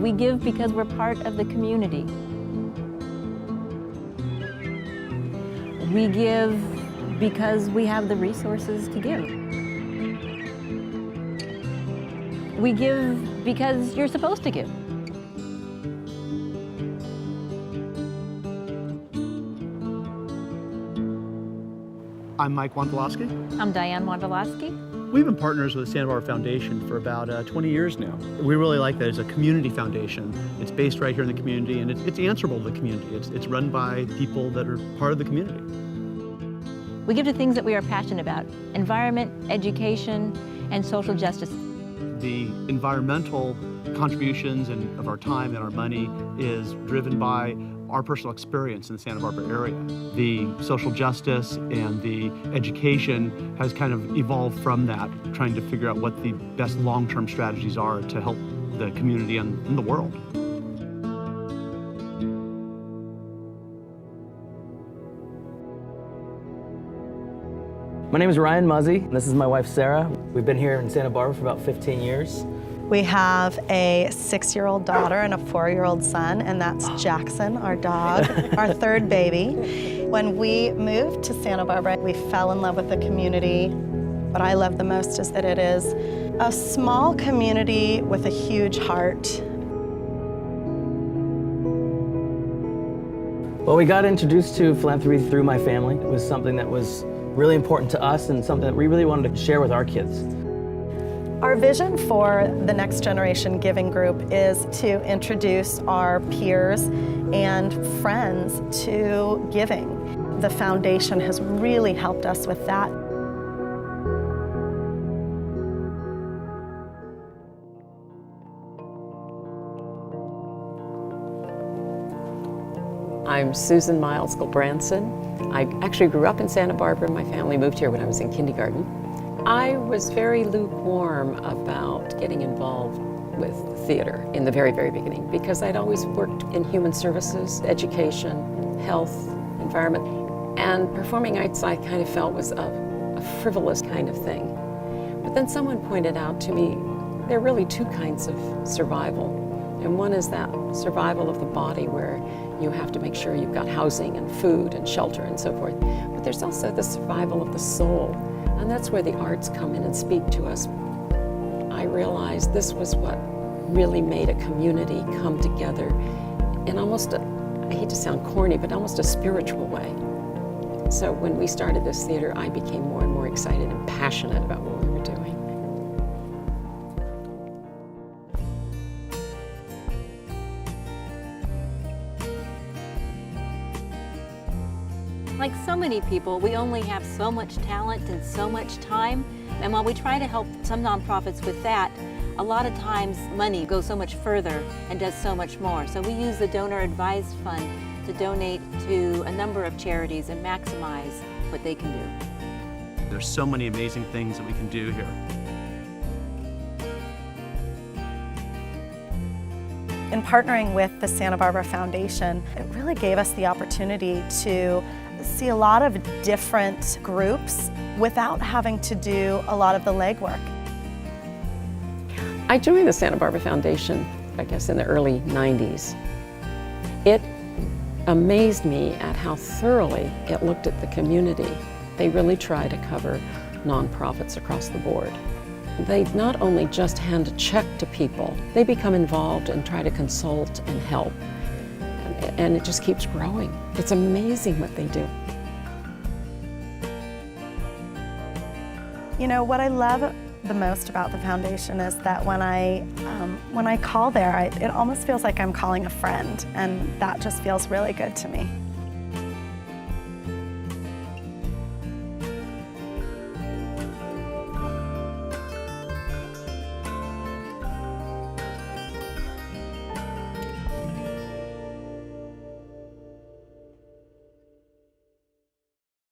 We give because we're part of the community. We give because we have the resources to give. We give because you're supposed to give. I'm Mike Wondolowski. I'm Diane Wondolowski. We've been partners with the Santa Barbara Foundation for about 20 years now. We really like that it's a community foundation. It's based right here in the community, and it's answerable to the community. It's run by people that are part of the community. We give to things that we are passionate about: environment, education, and social justice. The environmental contributions and of our time and our money is driven by our personal experience in the Santa Barbara area. The social justice and the education has kind of evolved from that, trying to figure out what the best long-term strategies are to help the community and the world. My name is Ryan Muzzy, and this is my wife Sarah. We've been here in Santa Barbara for about 15 years. We have a 6-year-old daughter and a 4-year-old son, and that's Jackson, our dog, our third baby. When we moved to Santa Barbara, we fell in love with the community. What I love the most is that it is a small community with a huge heart. Well, we got introduced to philanthropy through my family. It was something that was really important to us and something that we really wanted to share with our kids. Our vision for the Next Generation Giving Group is to introduce our peers and friends to giving. The foundation has really helped us with that. I'm Susan Miles Gilbranson. I actually grew up in Santa Barbara. My family moved here when I was in kindergarten. I was very lukewarm about getting involved with theater in the very, very beginning because I'd always worked in human services, education, health, environment, and performing arts I kind of felt was a frivolous kind of thing. But then someone pointed out to me there are really two kinds of survival. And one is that survival of the body where you have to make sure you've got housing and food and shelter and so forth. But there's also the survival of the soul, and that's where the arts come in and speak to us. I realized this was what really made a community come together in almost I hate to sound corny, but almost a spiritual way. So when we started this theater, I became more and more excited and passionate about what we were doing. Like so many people, we only have so much talent and so much time. And while we try to help some nonprofits with that, a lot of times money goes so much further and does so much more. So we use the Donor Advised Fund to donate to a number of charities and maximize what they can do. There's so many amazing things that we can do here. In partnering with the Santa Barbara Foundation, it really gave us the opportunity to see a lot of different groups without having to do a lot of the legwork. I joined the Santa Barbara Foundation, I guess, in the early 90s. It amazed me at how thoroughly it looked at the community. They really try to cover nonprofits across the board. They not only just hand a check to people, they become involved and try to consult and help. And it just keeps growing. It's amazing what they do. You know, what I love the most about the foundation is that when I call there, it almost feels like I'm calling a friend, and that just feels really good to me.